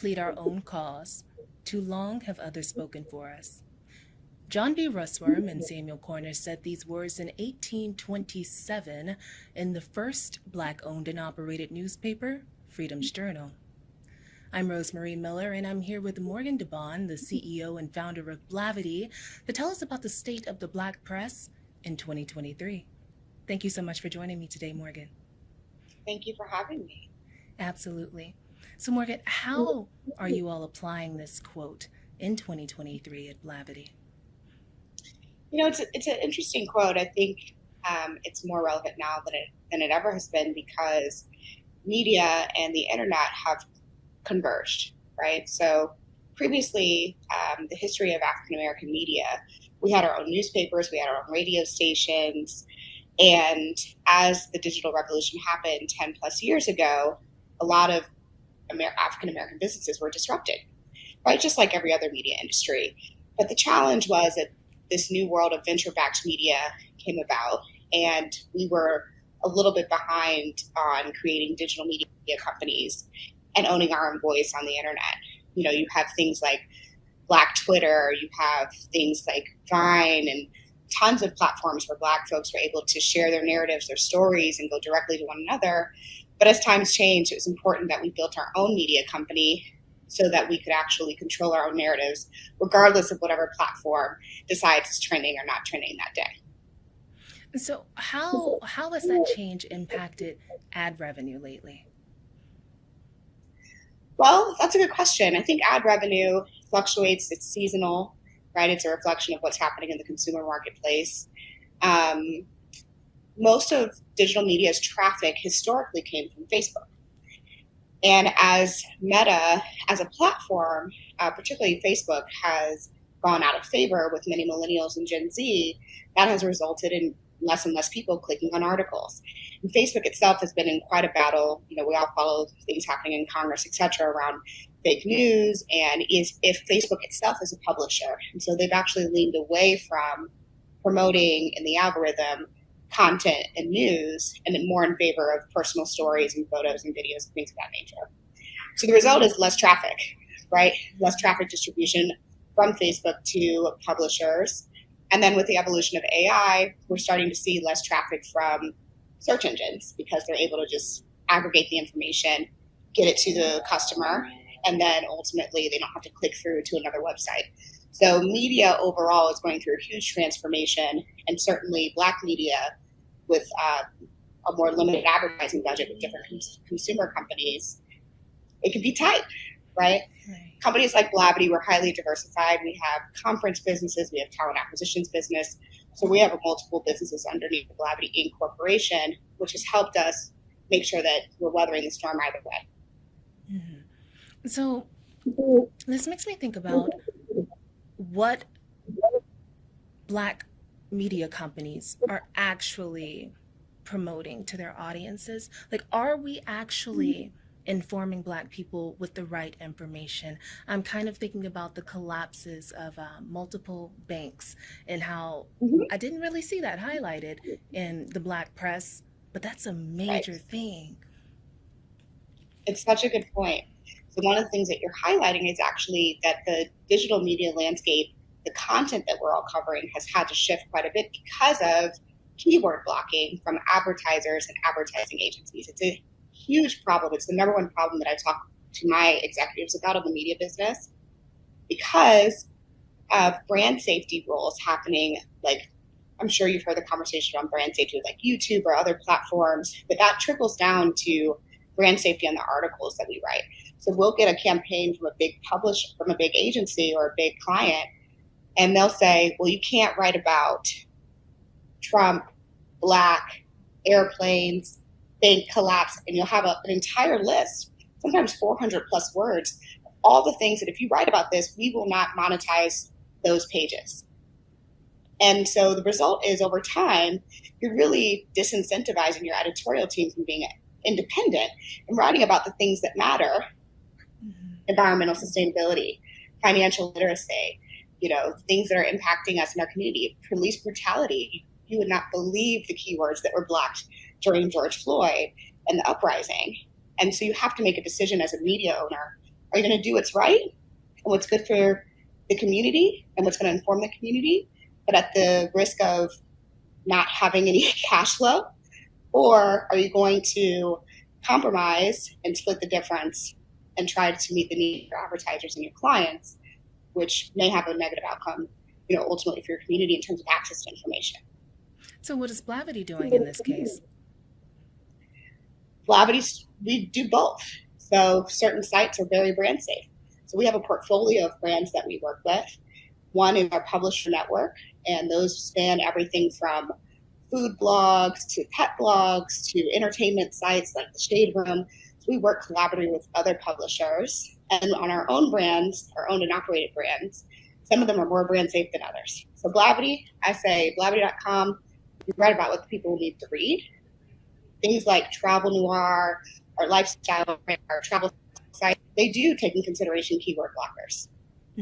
plead our own cause. Too long have others spoken for us. John B. Russwurm and Samuel Corner said these words in 1827 in the first Black-owned and operated newspaper, Freedom's Journal. I'm Rosemarie Miller, and I'm here with Morgan DeBaun, the CEO and founder of Blavity, to tell us about the state of the Black press in 2023. Thank you so much for joining me today, Morgan. Thank you for having me. Absolutely. So, Morgan, how are you all applying this quote in 2023 at Blavity? You know, it's an interesting quote. I think it's more relevant now than it ever has been because media and the internet have converged, right? So previously, the history of African American media, we had our own newspapers, we had our own radio stations, and as the digital revolution happened 10 plus years ago, a lot of African American businesses were disrupted, right? Just like every other media industry. But the challenge was that this new world of venture-backed media came about, and we were a little bit behind on creating digital media companies and owning our own voice on the internet. You know, you have things like Black Twitter, you have things like Vine, and tons of platforms where Black folks were able to share their narratives, their stories, and go directly to one another. But as times changed, it was important that we built our own media company so that we could actually control our own narratives, regardless of whatever platform decides is trending or not trending that day. So how has that change impacted ad revenue lately? Well, that's a good question. I think ad revenue fluctuates. It's seasonal, right? It's a reflection of what's happening in the consumer marketplace. Most of digital media's traffic historically came from Facebook. And as Meta, as a platform, particularly Facebook, has gone out of favor with many millennials and Gen Z, that has resulted in less and less people clicking on articles. And Facebook itself has been in quite a battle. You know, we all follow things happening in Congress, et cetera, around fake news and if Facebook itself is a publisher. And so they've actually leaned away from promoting in the algorithm content and news and then more in favor of personal stories and photos and videos and things of that nature. So the result is less traffic, right? Less traffic distribution from Facebook to publishers. And then with the evolution of AI, we're starting to see less traffic from search engines because they're able to just aggregate the information, get it to the customer, and then ultimately they don't have to click through to another website. So media overall is going through a huge transformation, and certainly Black media with a more limited advertising budget with different consumer companies, it can be tight, right? Companies like Blavity, we're highly diversified. We have conference businesses, we have talent acquisitions business. So we have multiple businesses underneath the Blavity Inc. corporation, which has helped us make sure that we're weathering the storm either way. Mm-hmm. So this makes me think about what Black media companies are actually promoting to their audiences. Like, are we actually informing Black people with the right information? I'm kind of thinking about the collapses of multiple banks and how I didn't really see that highlighted in the Black press, but that's a major thing. It's such a good point. So one of the things that you're highlighting is actually that the digital media landscape, the content that we're all covering has had to shift quite a bit because of keyword blocking from advertisers and advertising agencies. It's a huge problem. It's the number one problem that I talk to my executives about in the media business because of brand safety rules happening. Like, I'm sure you've heard the conversation on brand safety with like YouTube or other platforms, but that trickles down to brand safety on the articles that we write. So we'll get a campaign from a big publisher, from a big agency or a big client, and they'll say, well, you can't write about Trump, Black, airplanes, bank collapse, and you'll have an entire list, sometimes 400 plus words, all the things that if you write about this, we will not monetize those pages. And so the result is over time, you're really disincentivizing your editorial team from being independent and writing about the things that matter, environmental sustainability, financial literacy, you know, things that are impacting us in our community, police brutality. You would not believe the keywords that were blocked during George Floyd and the uprising. And so you have to make a decision as a media owner. Are you going to do what's right and what's good for the community and what's going to inform the community, but at the risk of not having any cash flow? Or are you going to compromise and split the difference and try to meet the need for advertisers and your clients, which may have a negative outcome, ultimately for your community in terms of access to information? So what is Blavity doing in this case? Blavity, we do both. So certain sites are very brand safe. So we have a portfolio of brands that we work with. One is our publisher network, and those span everything from food blogs to pet blogs to entertainment sites like the Shade Room. So we work collaboratively with other publishers, and on our own brands, our owned and operated brands, some of them are more brand safe than others. So Blavity, I say Blavity.com, you write about what the people need to read. Things like travel noir, our lifestyle, our travel site, they do take in consideration keyword blockers.